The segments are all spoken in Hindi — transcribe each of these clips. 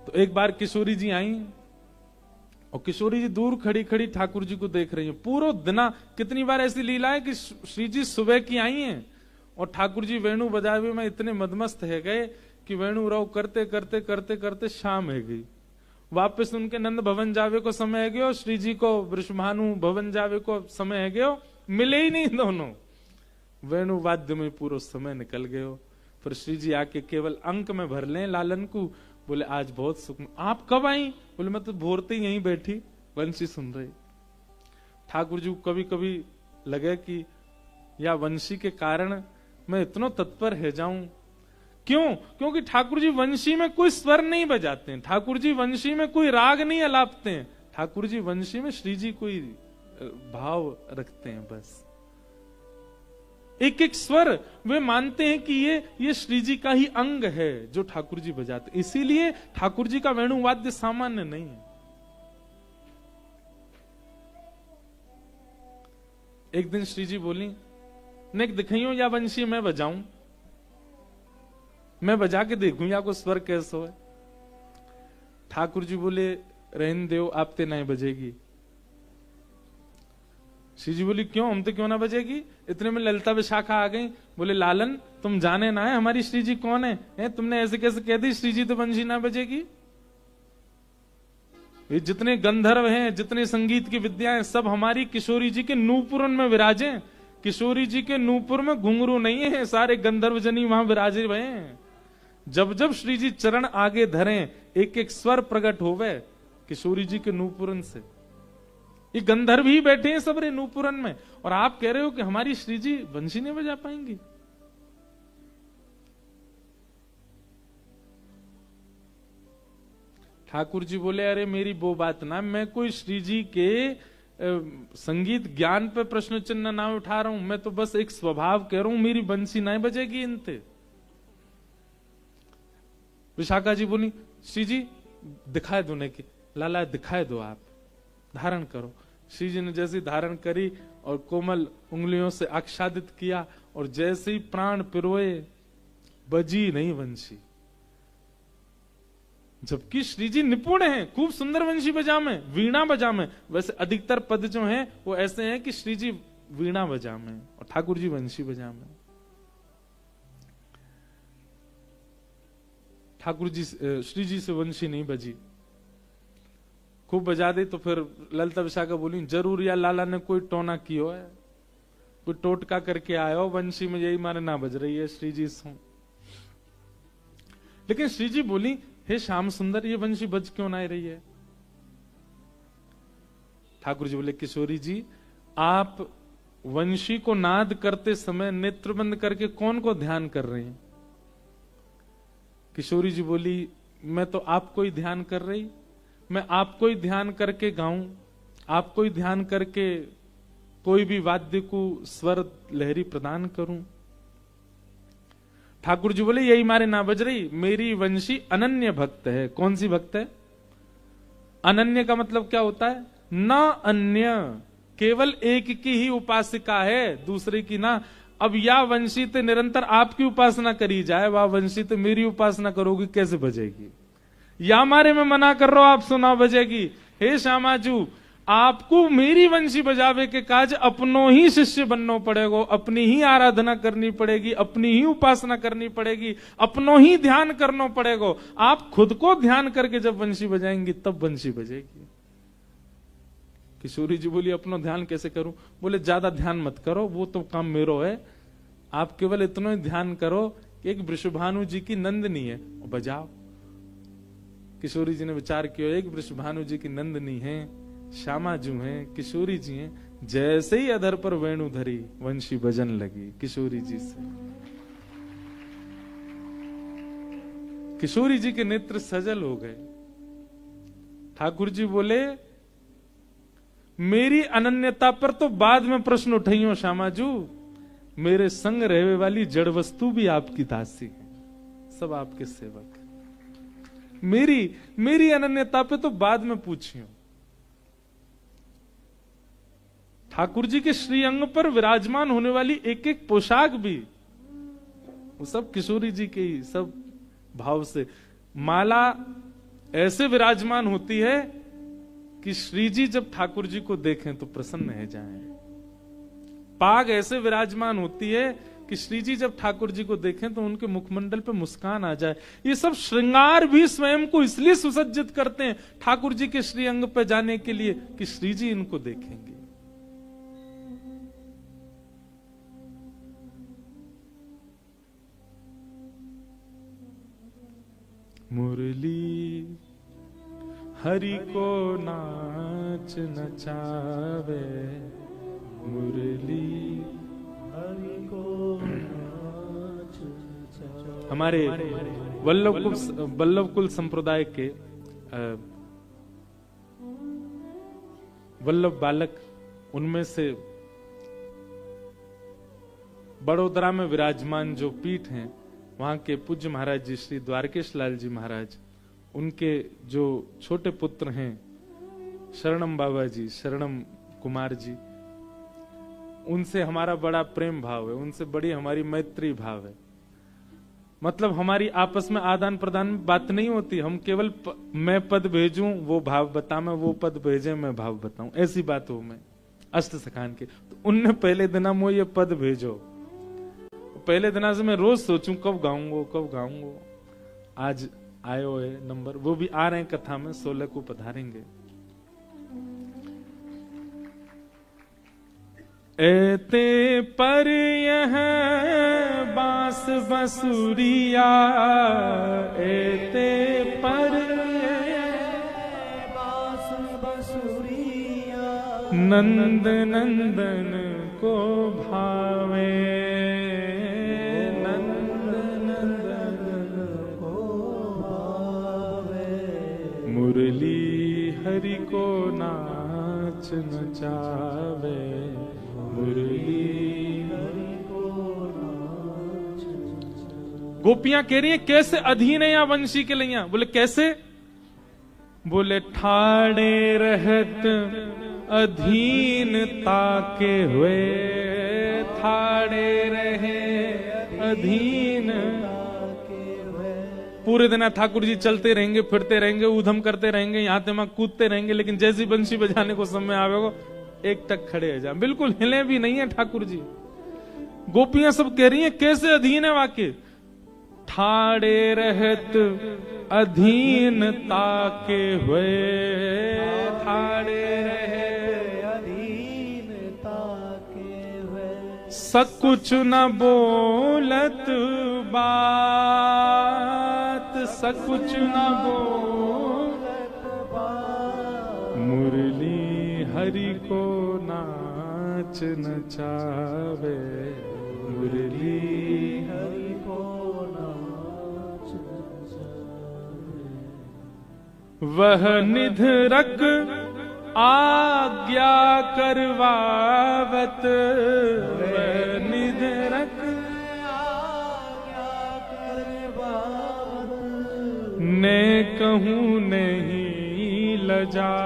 तो एक बार किशोरी जी आई और किशोरी जी दूर खड़ी खड़ी ठाकुर जी को देख रही है। पूरा दिना कितनी बार ऐसी लीला है कि श्री जी सुबह की आई हैं और ठाकुर जी वेणु बजावे में इतने मदमस्त है गए कि वेणु रव करते करते करते करते शाम है गई। वापस उनके नंद भवन जावे को समय है गयो, श्री जी को वृषभानु भवन जावे को समय है गयो, मिले ही नहीं दोनों। वेणु वाद्य में पूरा समय निकल गयो। फिर श्री जी आके केवल अंक में भर लें लालन को, बोले आज बहुत सुख। आप कब आई? बोले मैं तो भोरते ही यहीं बैठी वंशी सुन रही। ठाकुर जी को कभी कभी लगे कि या वंशी के कारण मैं इतना तत्पर है जाऊं। क्यों? क्योंकि ठाकुर जी वंशी में कोई स्वर नहीं बजाते हैं, ठाकुर जी वंशी में कोई राग नहीं अलापते हैं, ठाकुर जी वंशी में श्री जी कोई भाव रखते हैं। बस एक एक स्वर वे मानते हैं कि ये श्री जी का ही अंग है जो ठाकुर जी बजाते। इसीलिए ठाकुर जी का वेणुवाद्य सामान्य नहीं है। एक दिन श्री जी बोली, नेक दिखाइयो या वंशी मैं बजाऊं, मैं बजा के देखूं या को स्वर कैसा है। ठाकुर जी बोले रहन देव आप ते नहीं बजेगी। श्री जी बोली क्यों, हम तो क्यों ना बजेगी। इतने में ललिता विशाखा आ गई। बोले लालन तुम जाने ना है हमारी श्री जी कौन है, तुमने ऐसे कैसे कह दी श्री जी तो वंशी ना बजेगी। ये जितने गंधर्व हैं, जितने संगीत की विद्याएं सब हमारी किशोरी जी के नूपुरन में विराजे। किशोरी जी के नूपुर में घुंघरू नहीं है, सारे गंधर्व जनी वहां विराजे हुए हैं। जब जब श्री जी चरण आगे धरें एक एक स्वर प्रकट होवे किशोरी जी के नूपुरन से। ये गंधर्व ही बैठे हैं सबरे नूपुरन में, और आप कह रहे हो कि हमारी श्री जी वंशी नहीं बजा पाएंगी। ठाकुर जी बोले अरे मेरी वो बात ना, मैं कोई श्री जी के संगीत ज्ञान पे प्रश्न चिन्ह ना उठा रहा हूं, मैं तो बस एक स्वभाव कह रहा हूं, मेरी बंसी नहीं बजेगी इनते। विशाखा जी बोली श्री जी दिखाए दो, ने लाला दिखाए दो, आप धारण करो। श्री जी ने जैसी धारण करी और कोमल उंगलियों से आच्छादित किया और जैसे ही प्राण पिरोए बजी नहीं वंशी। जबकि श्री जी निपुण हैं, खूब सुंदर वंशी बजामे, वीणा बजामे। वैसे अधिकतर पद जो हैं वो ऐसे हैं कि श्री जी वीणा बजामे और ठाकुर जी वंशी बजामे। ठाकुर जी श्री जी से वंशी नहीं बजी, खूब बजा दे। तो फिर ललिता विशाखा बोली जरूर या लाला ने कोई टोना कियो है, कोई टोटका करके आयो वंशी में, यही मारे ना बज रही है श्री जी से। लेकिन श्री जी बोली हे श्याम सुंदर ये वंशी बज क्यों ना रही है। ठाकुर जी बोले किशोरी जी आप वंशी को नाद करते समय नेत्र बंद करके कौन को ध्यान कर रहे हैं। किशोरी जी बोली मैं तो आपको ही ध्यान कर रही, मैं आपको ही ध्यान करके गाऊं, आपको ही ध्यान करके कोई भी वाद्य को स्वर लहरी प्रदान करूं। ठाकुर जी बोले यही मारे ना बज रही, मेरी वंशी अनन्य भक्त है। कौन सी भक्त है? अनन्य का मतलब क्या होता है? ना अन्य, केवल एक की ही उपासिका है, दूसरे की ना। अब या वंशी ते निरंतर आपकी उपासना करी जाए, वह वंशी ते मेरी उपासना करोगी कैसे बजेगी। या मारे में मना कर रहा हूं आप सुना बजेगी। हे श्यामाजू आपको मेरी वंशी बजावे के काज अपनो ही शिष्य बनना पड़ेगा, अपनी ही आराधना करनी पड़ेगी, अपनी ही उपासना करनी पड़ेगी, अपनो ही ध्यान करना पड़ेगा। आप खुद को ध्यान करके जब वंशी बजाएंगी तब वंशी बजेगी। किशोरी जी बोली अपना ध्यान कैसे करूं। बोले ज्यादा ध्यान मत करो, वो तो काम मेरो है, आप केवल इतना ही ध्यान करो कि एक वृषभानु जी की नंदनी है और बजाओ। किशोरी जी ने विचार किया एक वृषभानु जी की नंदनी है, श्यामाजू हैं, किशोरी जी हैं, जैसे ही अधर पर वेणु धरी वंशी बजन लगी किशोरी जी से। किशोरी जी के नेत्र सजल हो गए। ठाकुर जी बोले मेरी अनन्यता पर तो बाद में प्रश्न उठाइयो श्यामाजू, मेरे संग रहने वाली जड़ वस्तु भी आपकी दासी है, सब आपके सेवक। मेरी अनन्यता पे तो बाद में पूछियो। ठाकुर जी के श्री अंग पर विराजमान होने वाली एक एक पोशाक भी वो सब किशोरी जी के ही सब भाव से। माला ऐसे विराजमान होती है कि श्री जी जब ठाकुर जी को देखें तो प्रसन्न हो जाएं। पाग ऐसे विराजमान होती है कि श्री जी जब ठाकुर जी को देखें तो उनके मुखमंडल पे मुस्कान आ जाए। ये सब श्रृंगार भी स्वयं को इसलिए सुसज्जित करते हैं ठाकुर जी के श्री अंग पे जाने के लिए कि श्री जी इनको देखेंगे। मुरली हरि को नाच नचावे, मुरली हरि को नाच नचावे। हमारे वल्लभ कुल संप्रदाय के वल्लभ बालक, उनमें से बड़ोदरा में विराजमान जो पीठ हैं, वहां के पूज्य महाराज जी श्री द्वारकेश लाल जी महाराज, उनके जो छोटे पुत्र हैं शरणम बाबा जी, शरणम कुमार जी, उनसे हमारा बड़ा प्रेम भाव है, उनसे बड़ी हमारी मैत्री भाव है। मतलब हमारी आपस में आदान प्रदान में बात नहीं होती, हम केवल मैं पद भेजूं वो भाव बता, मैं वो पद भेजे मैं भाव बताऊं, ऐसी बात हो। मैं अष्ट सखान के तो उनने पहले दिन मो ये पद भेजो, पहले दिन से मैं रोज सोचूं कब गाऊंगा। आज आयो है नंबर, वो भी आ रहे हैं कथा में, 16 को पधारेंगे। एते पर यह बांस बसुरिया, एते पर बांस बसुरिया, नंद नंदन को भावे, मुरली हरि को नाच नचावे, मुरली हरि को नाच नचावे। गोपियां कह रही है कैसे अधीन है या वंशी के लिया? बोले कैसे? बोले ठाड़े रहत अधीनता के हुए, ठाड़े रहे अधीन। पूरे दिन ठाकुर जी चलते रहेंगे, फिरते रहेंगे, ऊधम करते रहेंगे, यहाँ ते वहां कूदते रहेंगे, लेकिन जैसी बंशी बजाने को समय आवेगा एक टक खड़े हो जाए, बिल्कुल हिले भी नहीं है ठाकुर जी। गोपियां सब कह रही हैं कैसे अधीन है वाक्य? ठाड़े रहत अधीनता के हुए, ठाड़े रहे अधीनता के हुए, सकुछ न बोलत बात, सकुछ न बोलत बात, मुरली हरि को नाच नचावे, मुरली हरि को नाच नचावे। वह निधरक आज्ञा करवावत, वह निधरक ने कहूं नहीं लजात,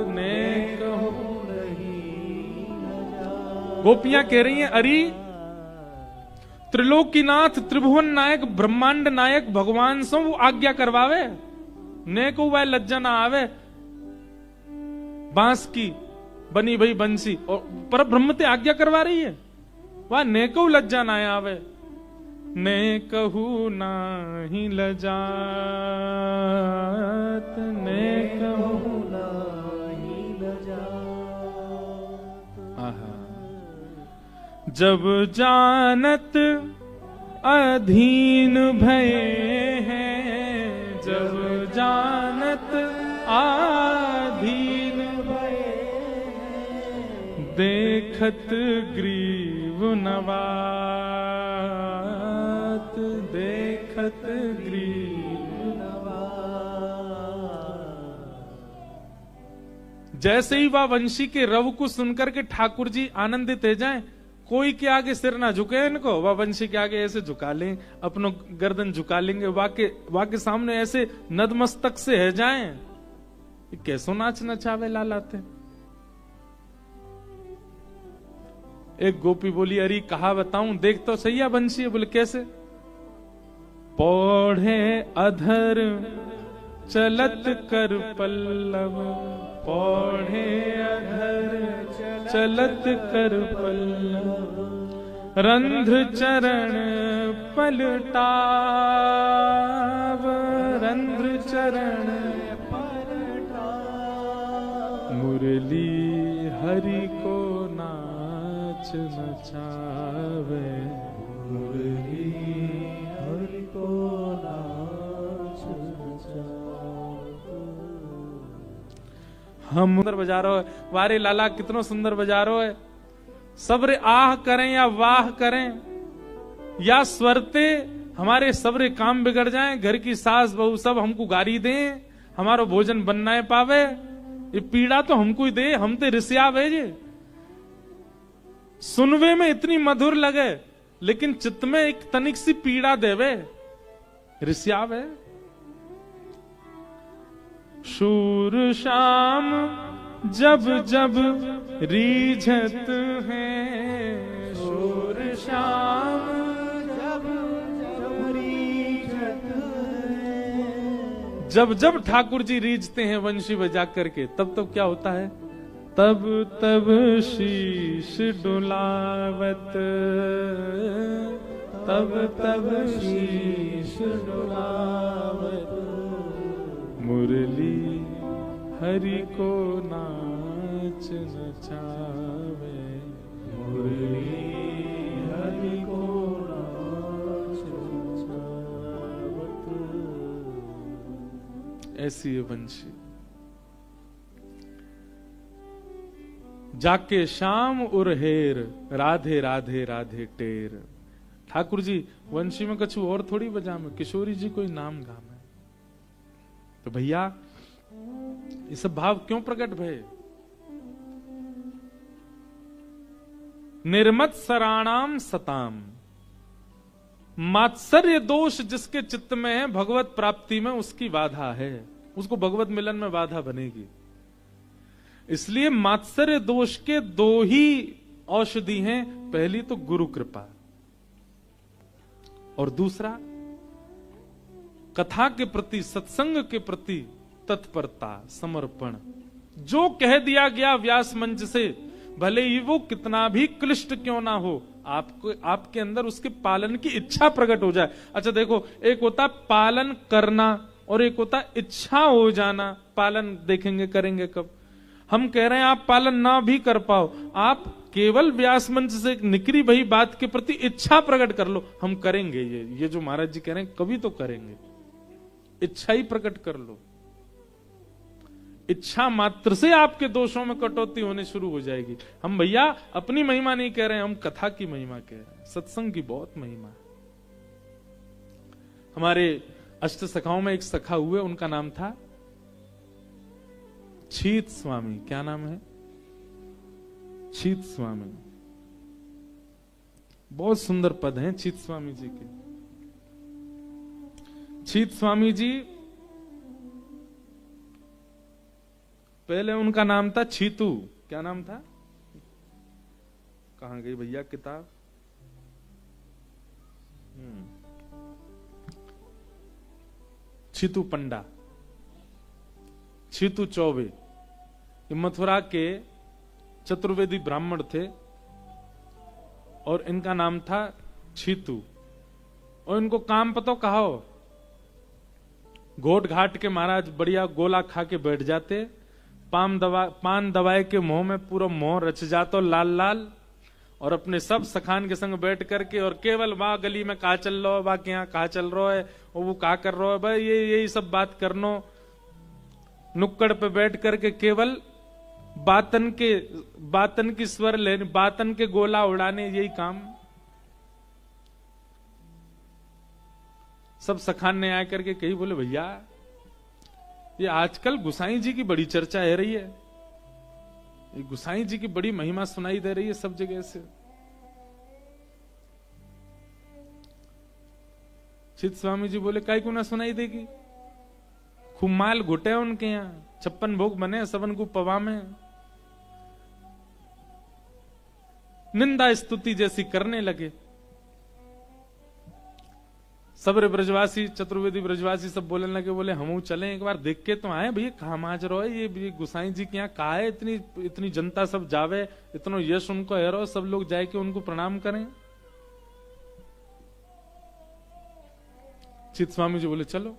ने कहूं नहीं लजात। गोपियां कह रही हैं अरे त्रिलोकीनाथ, त्रिभुवन नायक, ब्रह्मांड नायक भगवान सो वो आज्ञा करवावे, ने को वह लज्जा ना आवे। बांस की बनी भई बंसी और पर ब्रह्म ते आज्ञा करवा रही है, वह ने को लज्जा ना आवे, ने कहू नाही लजात, ने कहू नाही लजात। आहा, जब जानत अधीन भये हैं, जब जानत अधीन भये हैं, देखत ग्रीव नवात, देखत ग्रीव नवात। जैसे ही वह वंशी के रव को सुनकर के ठाकुर जी आनंदित हो जाएं, कोई के आगे सिर ना झुके इनको, वह वंशी के आगे ऐसे झुका लें, अपनो गर्दन झुका लेंगे, वाके सामने ऐसे नतमस्तक से है जाएं। कैसो नाच नचावे लालाते। एक गोपी बोली अरे कहा बताऊं, देख तो सही है बंशी है। बोले कैसे? पौढ़े अधर चलत कर पल्लव, पौढ़े अधर चलत कर पल्लव, रंध्र चरण पलटाव, रंध्र चरण पलटाव, मुरली हरि को नाच नचावे, मुरली हरि को नाच नचावे। हम सुंदर बजा रहे हो, वारे लाला कितनो सुंदर बजा रहे है। सब्र आह करें या वाह करें या स्वरते हमारे सब्र काम बिगड़ जाएं, घर की सास बहू सब हमको गारी दें, हमारो भोजन बन ना पावे, ये पीड़ा तो हमको ही दे, हम ते रिसिया भेजे। सुनवे में इतनी मधुर लगे लेकिन चित्त में एक तनिक सी पीड़ा देवे, रिसियावे। शूर शाम जब जब रीझत हैं, शूर शाम जब जब रीझत हैं, जब जब ठाकुर जी रीझते हैं वंशी बजा करके, तब तब क्या होता है, तब तब शीश डुलावत, तब तब शीश डुलावत, मुरली हरि को नाच नचावे, मुरली हरि को नाच नचावत। ऐसी है वंशी। जाके शाम उरहेर, राधे राधे राधे टेर। ठाकुर जी वंशी में कछु और थोड़ी बजा में, किशोरी जी कोई नाम गाम है। तो भैया ये सब भाव क्यों प्रकट भय? निर्मत सराणाम सताम, मात्सर्य दोष जिसके चित्त में है भगवत प्राप्ति में उसकी बाधा है, उसको भगवत मिलन में बाधा बनेगी। इसलिए मात्सर्य दोष के दो ही औषधि हैं, पहली तो गुरु कृपा और दूसरा कथा के प्रति, सत्संग के प्रति तत्परता, समर्पण। जो कह दिया गया व्यास मंच से, भले ही वो कितना भी क्लिष्ट क्यों ना हो, आपको आपके अंदर उसके पालन की इच्छा प्रकट हो जाए। अच्छा देखो, एक होता पालन करना और एक होता इच्छा हो जाना। पालन देखेंगे करेंगे कब। हम कह रहे हैं आप पालन ना भी कर पाओ, आप केवल व्यास मंच से निकली भई बात के प्रति इच्छा प्रकट कर लो, हम करेंगे। ये जो महाराज जी कह रहे हैं कभी तो करेंगे, इच्छा ही प्रकट कर लो। इच्छा मात्र से आपके दोषों में कटौती होने शुरू हो जाएगी। हम भैया अपनी महिमा नहीं कह रहे हैं, हम कथा की महिमा कह रहे हैं, सत्संग की बहुत महिमा है। हमारे अष्ट सखाओं में एक सखा हुए, उनका नाम था छीत स्वामी। क्या नाम है? छीत स्वामी। बहुत सुंदर पद हैं छीत स्वामी जी के। छीत स्वामी जी, पहले उनका नाम था छीतू। क्या नाम था? कहां गई भैया किताब? छीतू पंडा, छीतू चौबे। ये मथुरा के चतुर्वेदी ब्राह्मण थे और इनका नाम था छीतू। और इनको काम पतो कहा हो, घोट घाट के महाराज बढ़िया गोला खा के बैठ जाते, पान दवाए के मुंह में पूरा मुंह रच जाता लाल लाल, और अपने सब सखान के संग बैठ करके और केवल वहां गली में कहा चल रहा है, वहां के यहाँ कहा चल रहा है, और वो कहा कर रहा है, भाई ये यही सब बात करनो। नुक्कड़ पे बैठ करके केवल बातन की स्वर लेने, बातन के गोला उड़ाने, यही काम। सब सखान ने आकर के कही, बोले भैया ये आजकल गुसाई जी की बड़ी चर्चा है रही है, ये गुसाई जी की बड़ी महिमा सुनाई दे रही है सब जगह से। चित स्वामी जी बोले काई को ना सुनाई देगी, खूब माल घुटे उनके यहाँ, 56 भोग बने सबन को पवा में, निंदा स्तुति जैसी करने लगे। सब रे ब्रजवासी, चतुर्वेदी ब्रजवासी सब बोलने लगे, बोले हम चले एक बार देख के तो आए भैया, कहा माज रो है ये गुसाई जी के यहाँ, कहा है इतनी जनता सब जावे, इतना यश उनको है रो, सब लोग जाए के उनको प्रणाम करें। चित स्वामी जी बोले चलो।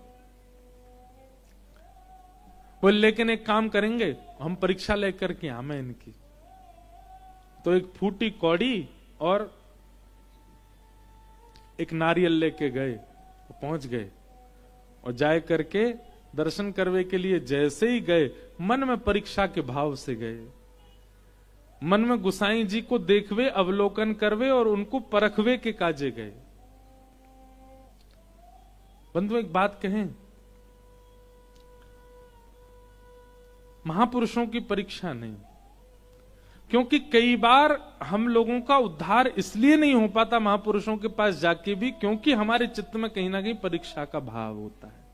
बोले लेकिन एक काम करेंगे, हम परीक्षा लेकर के आवे इनकी। तो एक फूटी कौड़ी और एक नारियल लेके गए, पहुंच गए और जाए करके दर्शन करवे के लिए जैसे ही गए, मन में परीक्षा के भाव से गए, मन में गुसाई जी को देखवे, अवलोकन करवे और उनको परखवे के काजे गए। बंधु एक बात कहें, महापुरुषों की परीक्षा नहीं, क्योंकि कई बार हम लोगों का उद्धार इसलिए नहीं हो पाता महापुरुषों के पास जाके भी, क्योंकि हमारे चित्त में कहीं ना कहीं परीक्षा का भाव होता है।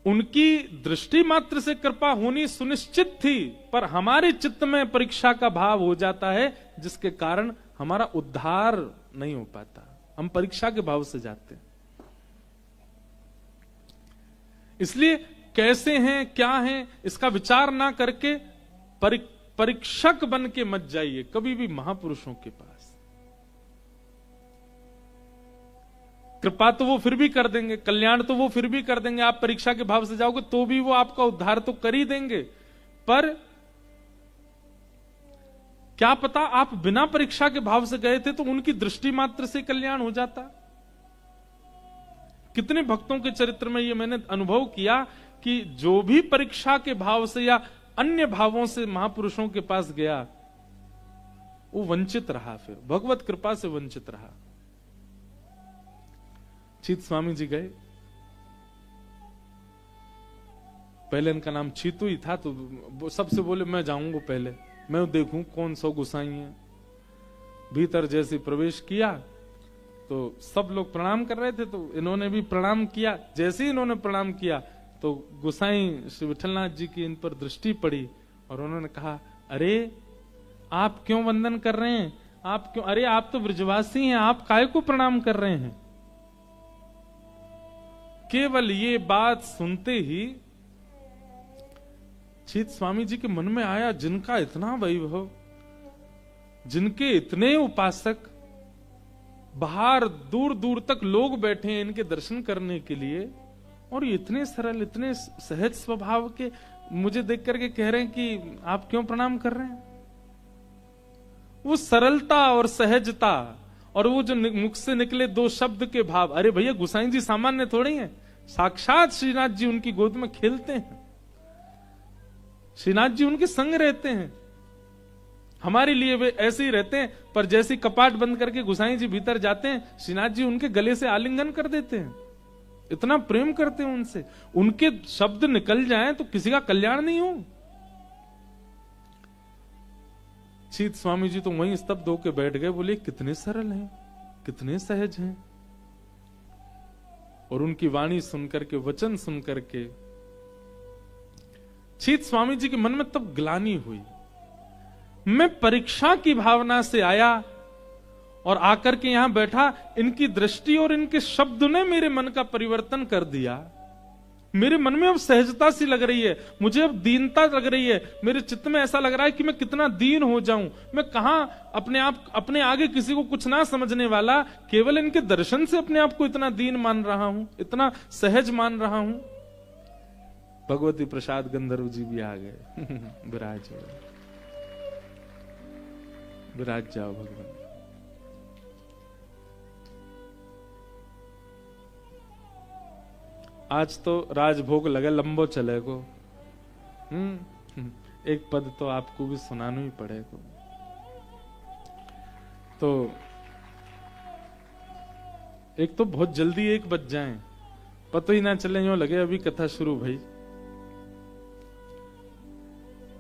उनकी दृष्टि मात्र से कृपा होनी सुनिश्चित थी, पर हमारे चित्त में परीक्षा का भाव हो जाता है, जिसके कारण हमारा उद्धार नहीं हो पाता। हम परीक्षा के भाव से जाते हैं। इसलिए कैसे हैं, क्या हैं, इसका विचार ना करके परीक्षक बन के मत जाइए कभी भी महापुरुषों के पास। कृपा तो वो फिर भी कर देंगे, कल्याण तो वो फिर भी कर देंगे। आप परीक्षा के भाव से जाओगे तो भी वो आपका उद्धार तो कर ही देंगे, पर क्या पता आप बिना परीक्षा के भाव से गए थे तो उनकी दृष्टि मात्र से कल्याण हो जाता। कितने भक्तों के चरित्र में ये मैंने अनुभव किया कि जो भी परीक्षा के भाव से या अन्य भावों से महापुरुषों के पास गया, वो वंचित रहा, फिर भगवत कृपा से वंचित रहा। चीत स्वामी जी गए, पहले इनका नाम चीतू ही था, तो सबसे बोले मैं जाऊंगा पहले, मैं देखूं कौन सौ गुसाई है। भीतर जैसे प्रवेश किया तो सब लोग प्रणाम कर रहे थे, तो इन्होंने भी प्रणाम किया। जैसे ही इन्होंने प्रणाम किया तो गुसाई श्री विठलनाथ जी की इन पर दृष्टि पड़ी और उन्होंने कहा, अरे आप क्यों वंदन कर रहे हैं, आप क्यों, अरे आप तो ब्रजवासी हैं, आप काहे को प्रणाम कर रहे हैं। केवल ये बात सुनते ही चीत स्वामी जी के मन में आया, जिनका इतना वैभव, जिनके इतने उपासक, बाहर दूर दूर तक लोग बैठे हैं इनके दर्शन करने के लिए, और ये इतने सरल, इतने सहज स्वभाव के मुझे देख करके कह रहे हैं कि आप क्यों प्रणाम कर रहे हैं। वो सरलता और सहजता और वो जो मुख से निकले दो शब्द के भाव, अरे भैया गुसाई जी सामान्य थोड़ी हैं, साक्षात श्रीनाथ जी उनकी गोद में खेलते हैं, श्रीनाथ जी उनके संग रहते हैं। हमारे लिए वे ऐसे ही रहते हैं, पर जैसे कपाट बंद करके गुसाई जी भीतर जाते हैं, श्रीनाथ जी उनके गले से आलिंगन कर देते हैं, इतना प्रेम करते हैं उनसे। उनके शब्द निकल जाएं तो किसी का कल्याण नहीं हो। चीत स्वामी जी तो वहीं स्तब्ध होकर बैठ गए, बोले कितने सरल हैं, कितने सहज हैं। और उनकी वाणी सुनकर के, वचन सुनकर के चीत स्वामी जी के मन में तब ग्लानि हुई। मैं परीक्षा की भावना से आया और आकर के यहां बैठा, इनकी दृष्टि और इनके शब्द ने मेरे मन का परिवर्तन कर दिया। मेरे मन में अब सहजता सी लग रही है, मुझे अब दीनता लग रही है, मेरे चित्त में ऐसा लग रहा है कि मैं कितना दीन हो जाऊं। मैं कहां अपने आगे किसी को कुछ ना समझने वाला, केवल इनके दर्शन से अपने आप को इतना दीन मान रहा हूं, इतना सहज मान रहा हूं। भगवती प्रसाद गंधर्व जी भी आ गए। विराज जाओ भगवान। आज तो राजभोग लगे, लंबो चले को। एक पद तो आपको भी सुनाना ही पड़ेगा। तो एक तो बहुत जल्दी 1 बज जाए, पता ही ना चले, यूं लगे अभी कथा शुरू भई।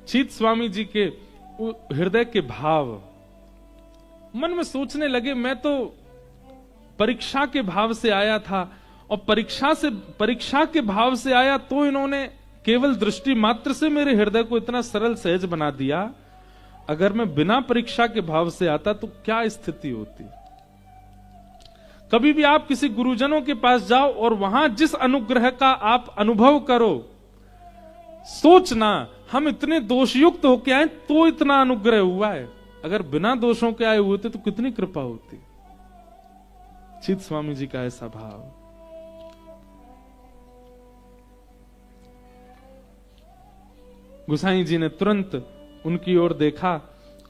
चीत स्वामी जी के हृदय के भाव मन में सोचने लगे, मैं तो परीक्षा के भाव से आया था, और परीक्षा के भाव से आया तो इन्होंने केवल दृष्टि मात्र से मेरे हृदय को इतना सरल सहज बना दिया। अगर मैं बिना परीक्षा के भाव से आता तो क्या स्थिति होती। कभी भी आप किसी गुरुजनों के पास जाओ और वहां जिस अनुग्रह का आप अनुभव करो, सोचना हम इतने दोषयुक्त होके आए तो इतना अनुग्रह हुआ है, अगर बिना दोषों के आए हुए थे तो कितनी कृपा होती। चित स्वामी जी का ऐसा भाव। गुसाई जी ने तुरंत उनकी ओर देखा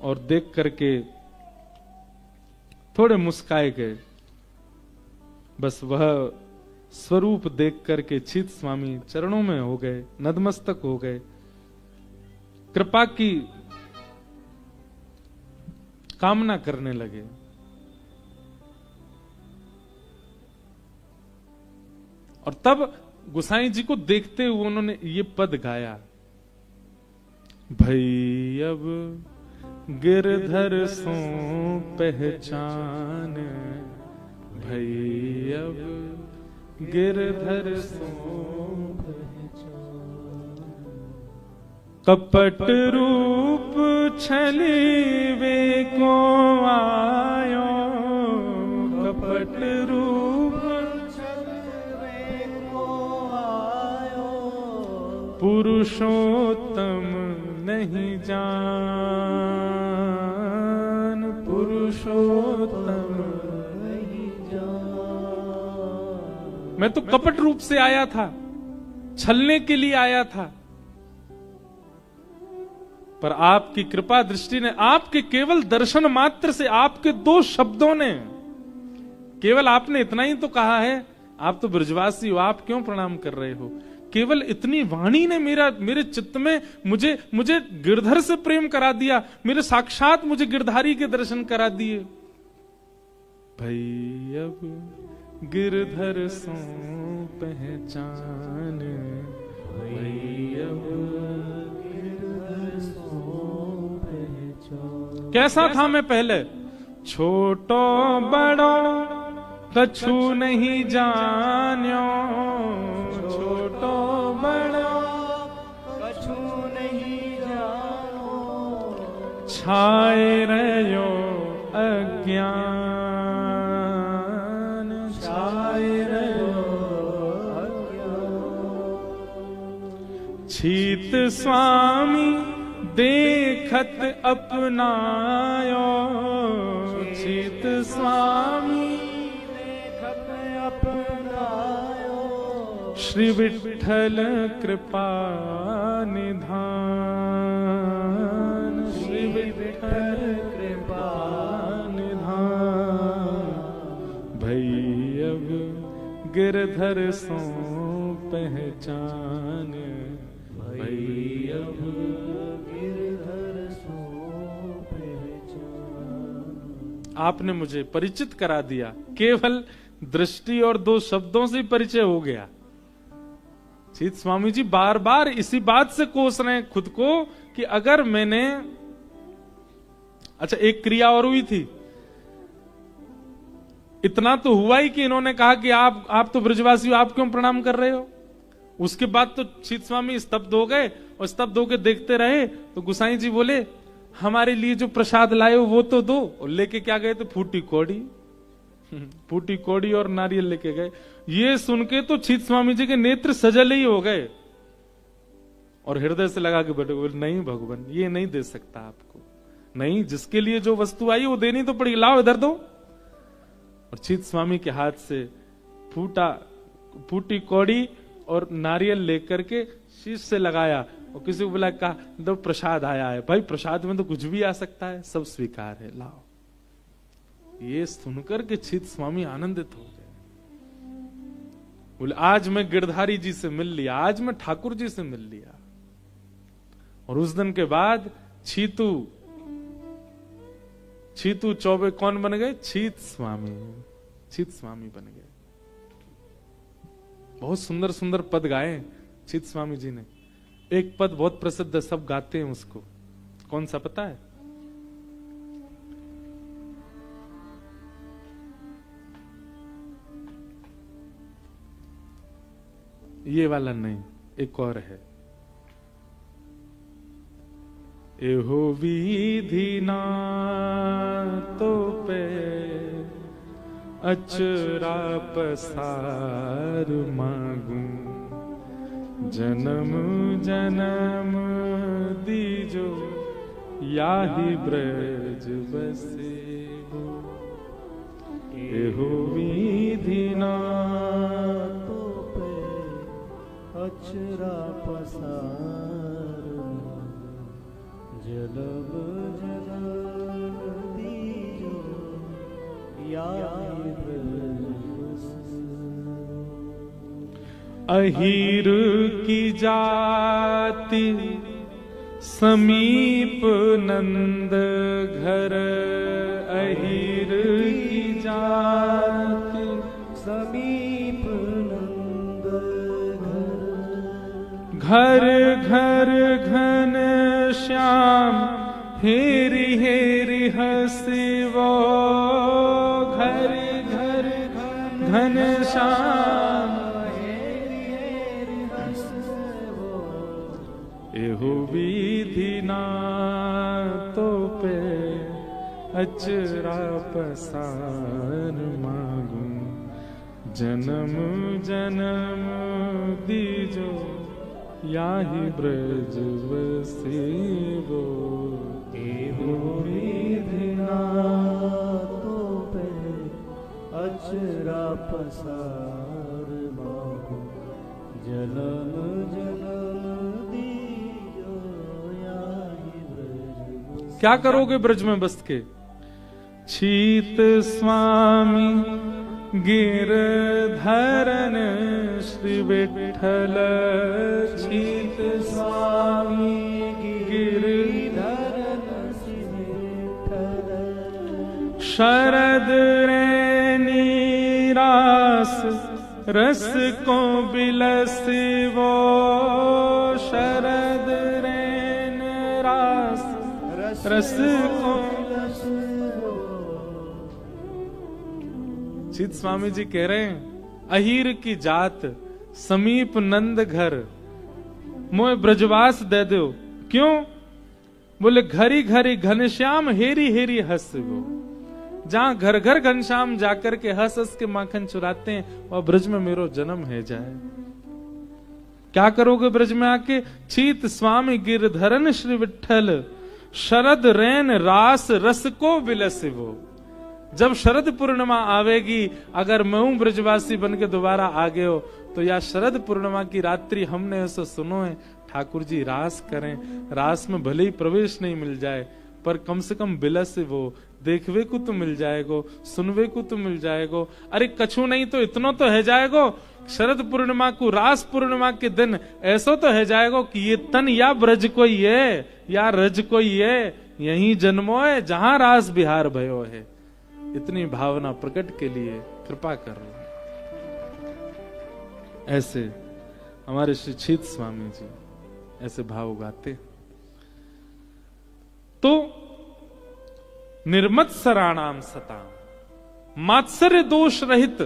और देख करके थोड़े मुस्काए गए। बस वह स्वरूप देख करके चित स्वामी चरणों में हो गए, नतमस्तक हो गए, कृपा की कामना करने लगे। और तब गुसाई जी को देखते हुए उन्होंने ये पद गाया, भई अब गिरधर सो पहचान, भई अब गिरधर सो पहचान। कपट रूप छलीवे को आयो, कपट रूप छलीवे को आयो, पुरुषोत्तम नहीं जान, पुरुषोत्तम नहीं जान। मैं तो कपट रूप से आया था, छलने के लिए आया था, पर आपकी कृपा दृष्टि ने, आपके केवल दर्शन मात्र से, आपके 2 शब्दों ने, केवल आपने इतना ही तो कहा है, आप तो ब्रजवासी हो, आप क्यों प्रणाम कर रहे हो, केवल इतनी वाणी ने मेरे चित्त में मुझे गिरधर से प्रेम करा दिया, मेरे साक्षात मुझे गिरधारी के दर्शन करा दिए। भई अब गिरधर सो पहचान, भई अब गिरधर सो पहचान। कैसा था मैं पहले, छोटो बड़ो कछु नहीं जान्यो, छोटो बड़ो कछु नहीं जानो, छाए रहो अज्ञान, छाए रहो अज्ञान। छीत स्वामी देखत अपनायो, छीत स्वामी देखत अपनायो, श्री विठ्ठल कृपा निधान, श्री विठ्ठल कृपा निधान। भई अब गिरधर सो पहचान, भई अब गिरधर सो पहचान। आपने मुझे परिचित करा दिया, केवल दृष्टि और 2 शब्दों से परिचय हो गया। चित स्वामी जी बार बार इसी बात से कोस रहे हैं खुद को कि अगर मैंने, अच्छा एक क्रिया और हुई थी, इतना तो हुआ ही कि इन्होंने कहा कि आप तो ब्रजवासी हो, आप क्यों प्रणाम कर रहे हो। उसके बाद तो चित स्वामी स्तब्ध हो गए, और स्तब्ध होकर देखते रहे। तो गुसाई जी बोले, हमारे लिए जो प्रसाद लाए हो वो तो दो। और लेके क्या गए थे, फूटी कौड़ी, फूटी कौड़ी और नारियल लेके गए। ये सुन के तो चित स्वामी जी के नेत्र सजल ही हो गए, और हृदय से लगा के बैठे, बोले नहीं भगवान, ये नहीं दे सकता आपको, नहीं, जिसके लिए जो वस्तु आई वो देनी तो पड़ेगी, लाओ इधर दो। और चित स्वामी के हाथ से फूटी कौड़ी और नारियल लेकर के शीश से लगाया, और किसी को बुला कहा दो प्रसाद आया है। भाई प्रसाद में तो कुछ भी आ सकता है, सब स्वीकार है, लाओ। ये सुनकर के चित स्वामी आनंदित हो गए, बोले आज मैं गिरधारी जी से मिल लिया, आज मैं ठाकुर जी से मिल लिया। और उस दिन के बाद छीतू चौबे कौन बन गए, चित स्वामी बन गए। बहुत सुंदर सुंदर पद गाए चित स्वामी जी ने। एक पद बहुत प्रसिद्ध है, सब गाते हैं उसको, कौन सा पता है? ये वाला नहीं, एक और है। एहो विधि ना तो पे अचरा पसार मांगू, जन्म जन्म दीजो याहि ब्रज बसे हो। एहो विधि ना तो पे अचरा पसार जलम जन्म दीजो याहि ब्रज बसे। अहीर की जाति समीप नंद घर, अहीर की जाति समीप नंद घर, घर घन श्याम हेरी हेरी हसीवो, घर घर घन श्याम एहो विधि ना तो पे अचरा पसार मांगू, जन्म जन्म दीजो याहि ब्रज बसेवो। एहो विधि ना तो पे अचरा पसार मांगू, जन्म जन्म दीजो याहि ब्रज बसे। क्या करोगे ब्रज में बस के? छीत स्वामी गिरधरन श्री विठ्ठल, छीत स्वामी गिरधरन श्री विठ्ठल। शरद रैनी रास रस को बिलसिवो, शरद रैन रास रस को। चित स्वामी जी कह रहे हैं अहीर की जात समीप नंद घर, मोए ब्रजवास दे दो। क्यों? बोले घरी घरी घनश्याम हेरी हेरी हंस वो। जहां घर घर घनश्याम जाकर के हंस हंस के माखन चुराते हैं, वह ब्रज में मेरो जन्म है जाए। क्या करोगे ब्रज में आके? छीत स्वामी गिरधरन श्री विठ्ठल, शरद रैन रास रस को बिलसिवो। जब शरद पूर्णिमा आवेगी, अगर मैं हूं ब्रजवासी बन के दोबारा आ गए हो, तो या शरद पूर्णिमा की रात्रि हमने ऐसा सुनो है, ठाकुर जी रास करें। रास में भले ही प्रवेश नहीं मिल जाए, पर कम से कम बिलस वो देखवे को तो मिल जाएगो, सुनवे को तो मिल जाएगो। अरे कछु नहीं तो इतना तो है जाएगो, शरद पूर्णिमा को रास पूर्णिमा के दिन ऐसा तो है जाएगो कि ये तन या ब्रज कोई है या रज कोई है, यही जन्मो है जहां रास बिहार भयो है। इतनी भावना प्रकट के लिए कृपा कर रहे। ऐसे हमारे श्री छीत स्वामी जी ऐसे भाव गाते। तो निर्मत्सराणाम सताम, मात्सर्य दोष रहित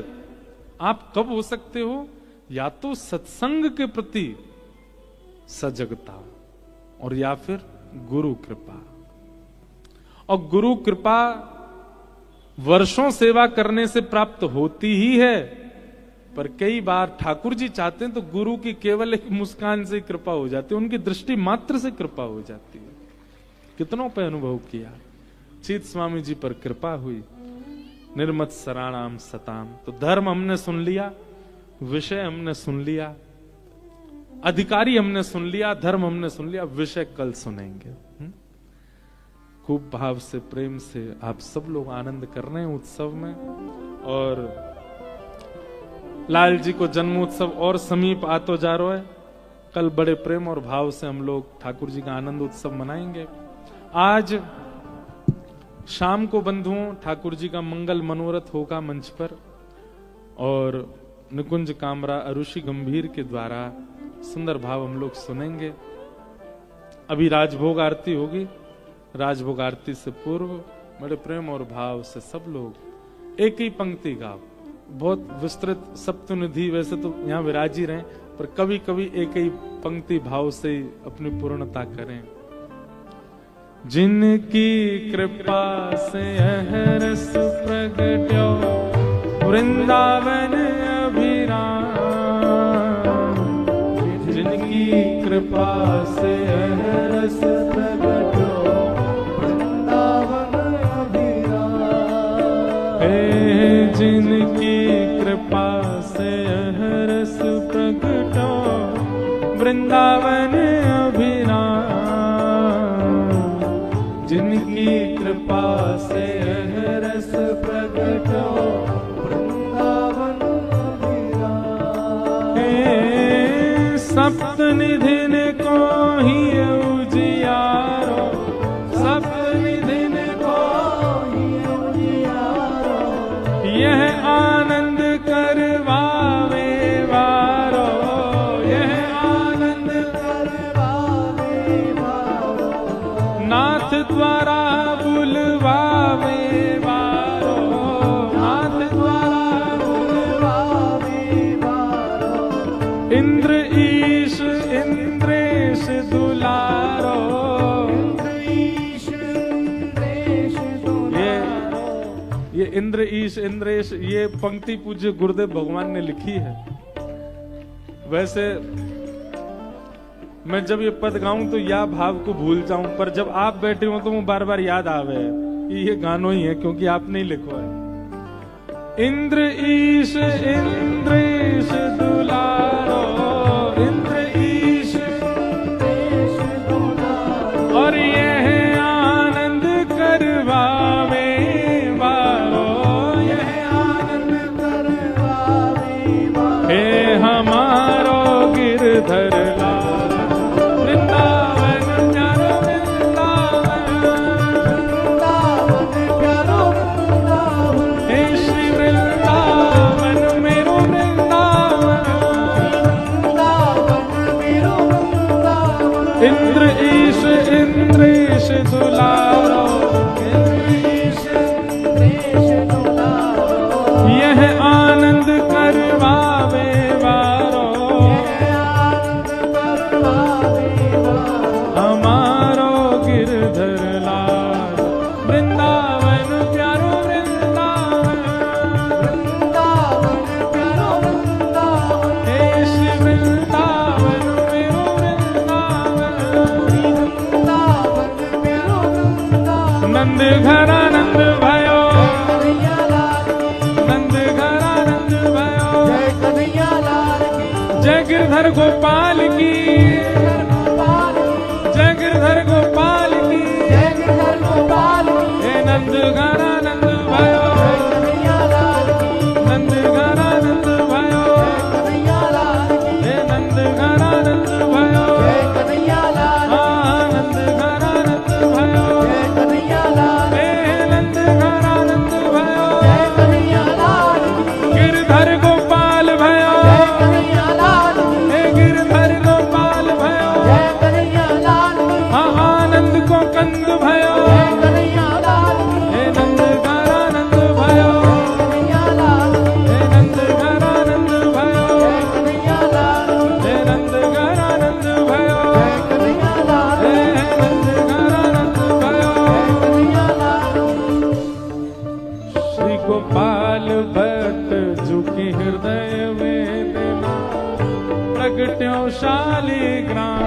आप कब हो सकते हो? या तो सत्संग के प्रति सजगता, और या फिर गुरु कृपा। और गुरु कृपा वर्षों सेवा करने से प्राप्त होती ही है, पर कई बार ठाकुर जी चाहते हैं तो गुरु की केवल एक मुस्कान से कृपा हो जाती है, उनकी दृष्टि मात्र से कृपा हो जाती है। कितनों पे अनुभव किया। चीत स्वामी जी पर कृपा हुई। निर्मत्सराणाम सताम, तो धर्म हमने सुन लिया, विषय हमने सुन लिया, अधिकारी हमने सुन लिया, धर्म हमने सुन लिया, विषय कल सुनेंगे। खूब भाव से प्रेम से आप सब लोग आनंद कर रहे हैं उत्सव में, और लाल जी को जन्मोत्सव और समीप आतो जा रहा है। कल बड़े प्रेम और भाव से हम लोग ठाकुर जी का आनंद उत्सव मनाएंगे। आज शाम को बंधुओं ठाकुर जी का मंगल मनोरथ होगा मंच पर, और निकुंज कामरा अरुषि गंभीर के द्वारा सुंदर भाव हम लोग सुनेंगे। अभी राजभोग आरती होगी। राजभोग आरती से पूर्व बड़े प्रेम और भाव से सब लोग एक ही पंक्ति गाओ। बहुत विस्तृत सप्तनिधि वैसे तो यहाँ विराज ही रहे, पर कभी कभी एक ही पंक्ति भाव से ही अपनी पूर्णता करें। जिनकी कृपा से अहरस प्रगट्यो वृंदावन अभिराम, जिनकी कृपा से रस प्रगट हो। वृंदावन अभिराम, हे जिनकी कृपा से रस प्रगट हो। वृंदावन अभिराम, जिनकी कृपा से रस प्रगट हो। वृंदावन अभिराम, हे सप्त निधिन को ही उजियारो, सप्त निधिन को ही उजियारो। यह आनंद करवावे वारो, यह आनंद करवावे वारो। नाथ द्वारा बुलवावे वारो, नाथ द्वारा बुलवावे वारो। इंद्र ईश इंद्रेश दुलारो, इंद्र ईश इंद्रेश दुलारो। ये इंद्र ईश इंद्रेश ये पंक्ति पूज्य गुरुदेव भगवान ने लिखी है। वैसे मैं जब ये पद गाऊं तो या भाव को भूल जाऊं, पर जब आप बैठे हो तो वो बार बार याद आवे कि ये गानों ही है, क्योंकि आपने ही लिखो है। इंद्र ईश इंद्रेश दुलारो, इंद्र ईश इंद्रेश दुलारो। और यह आनंद करवावे वारो, यह आनंद करवावे वारो। हे हमारो गिरधर लाल, वृंदावन प्यारो वृंदावन, वृंदावन प्यारो वृंदावन। हे श्री वृंदावन मेरो वृंदावन। वृंदावन मेरो वृंदावन। इंद्र ईश इंद्रेश दुलारो, इंद्रेश इंद्रेश दुलारो। यह आनंद करवावे वारो, आनंद करवावे वारो। हमारो गिरधर लाल, वृंदावन प्यारो वृंदावन। वृंदावन प्यारो वृंदावन। हे श्री वृंदावन मेरो वृंदावन। वृंदावन मेरो वृंदावन। नंद घरानंद भयो, कन्हैया लाल की नंद घरानंद भयो। जय, कन्हैया लाल की जय गिरधर गोपाल की, गोपाल की जय गिरधर गोपाल की। जय, गिरधर गोपाल की हे नंद घरानंद भयो, कन्हैया लाल की नंद घरानंद भयो। कन्हैया लाल की हे नंद घरानंद भयो, जय, कन्हैया लाल आनंद घरानंद भयो। जय, कन्हैया लाल हे नंद घरानंद भयो, जय, कन्हैया लाल की गिरधर गोपाल भयो। जय, कन्हैया लाल की हे गिरधर गोपाल भयो, जय, कन्हैया लाल की आनंद को कंद भयो। जय, कन्हैया लाल की हे नंद घरानंद भयो, कन्हैया लाल की हे नंद घरानंद भयो। कन्हैया लाल की हे नंद घरानंद भयो, जय, कन्हैया लाल हे की नंद घरानंद भयो। कन्हैया लाल की। श्री गोपाल भट्ट झुकी हृदय वेदना, प्रगट्यो शालिग्राम।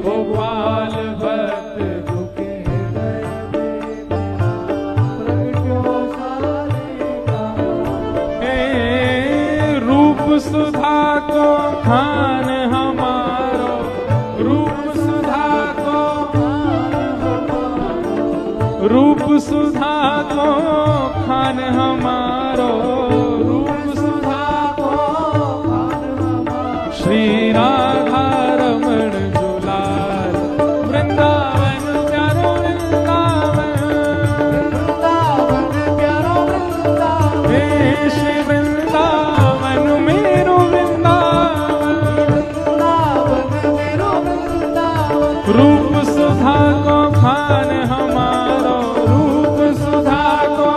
गोपाल भट्ट झुके हृदय वेदना, प्रगट्यो शालिग्राम। हे रूप सुधा को खान हमारो, रूप सुधा को, रूप सुधा को खान हमारो, रूप सुधा को। श्री राधा रमण जुलाल, वृंदावन प्यारो वृंदावन। वृंदावन प्यारो वृंदावन। हे श्री वृंदावन मेरो वृंदावन। वृंदावन मेरो वृंदावन। रूप सुधा को खान हमारो, रूप सुधा को।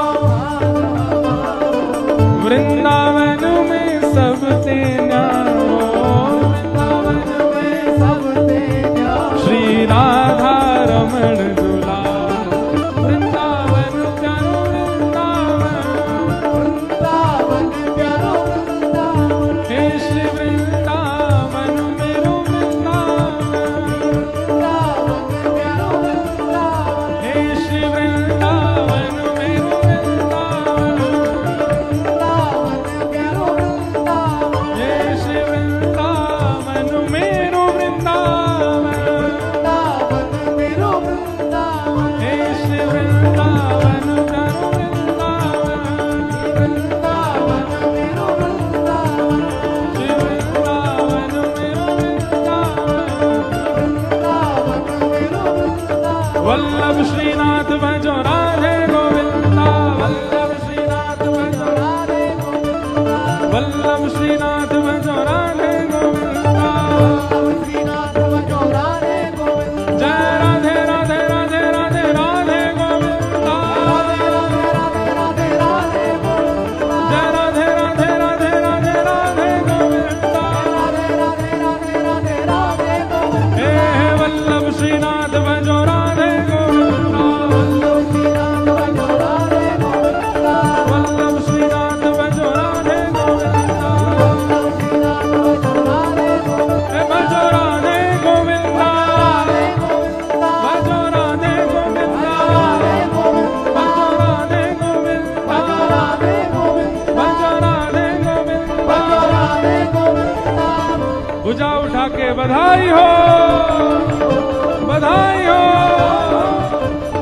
श्रीनाथ भजो राधे गोविंदा वल्लभ श्रीनाथ भजो राधे गोविंदा वल्लभ श्रीनाथ भजो राधे गोविंदा श्रीनाथ भजो राधे गोविंदा जय राधे राधे राधे राधे राधे गोविंदा राधे राधे राधे गोविंदा जय राधे राधे राधे राधे राधे गोविंदा राधे राधे राधे राधे गोविंदा हे वल्लभ श्रीनाथ भजो राधे गोविंदा वल्लभ श्रीनाथ भजो राधे गोविंदा वल्लभ श्रीनाथ भजो राधे गोविंदा हे भजो राधे गोविंदा भजो राधे गोविंदा भजो राधे गोविंदा भजो राधे गोविंदा भुजा उठा के बधाई हो बधाई हो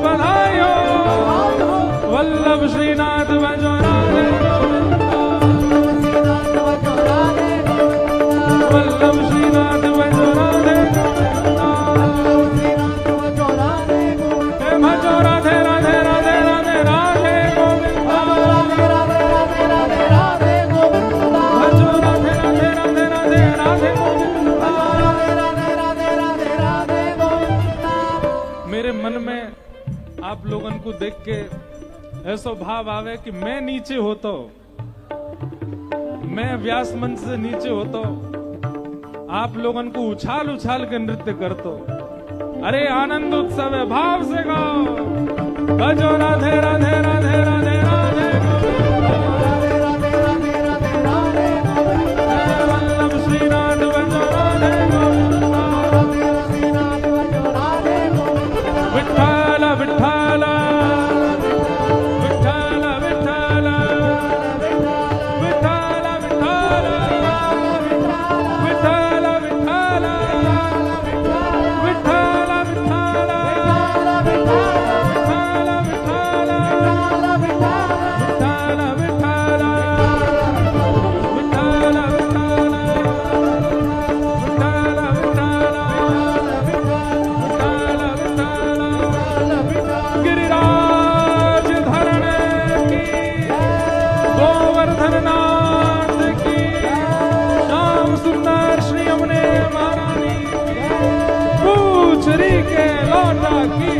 बधाई हो वल्लभ श्रीनाथ भजो राधे गोविंदा वल्लभ श्रीनाथ भजो राधे गोविंदा हे भजो राधे राधे राधे राधे राधे गोविंदा भजो राधे राधे राधे राधे राधे गोविंदा मेरे मन में आप लोगन को देख के ऐसा भाव आवे कि मैं नीचे होता मैं व्यास मंच से नीचे होता आप लोगन को उछाल उछाल के नृत्य करतो अरे आनंद उत्सव है भाव से गाओ भजो राधे राधे राधे राधे राधे वल्लभ श्रीनाथ भजो राधे गोविंदा विठ्ठल विठ्ठल विठ्ठल विठ्ठल विठ्ठल विठ्ठल विठ्ठल विठ्ठल गिरिराज धरने की गोवर्धन नाथ की श्याम सुंदर श्री यमुने महारानी की पूछरी के लौटा की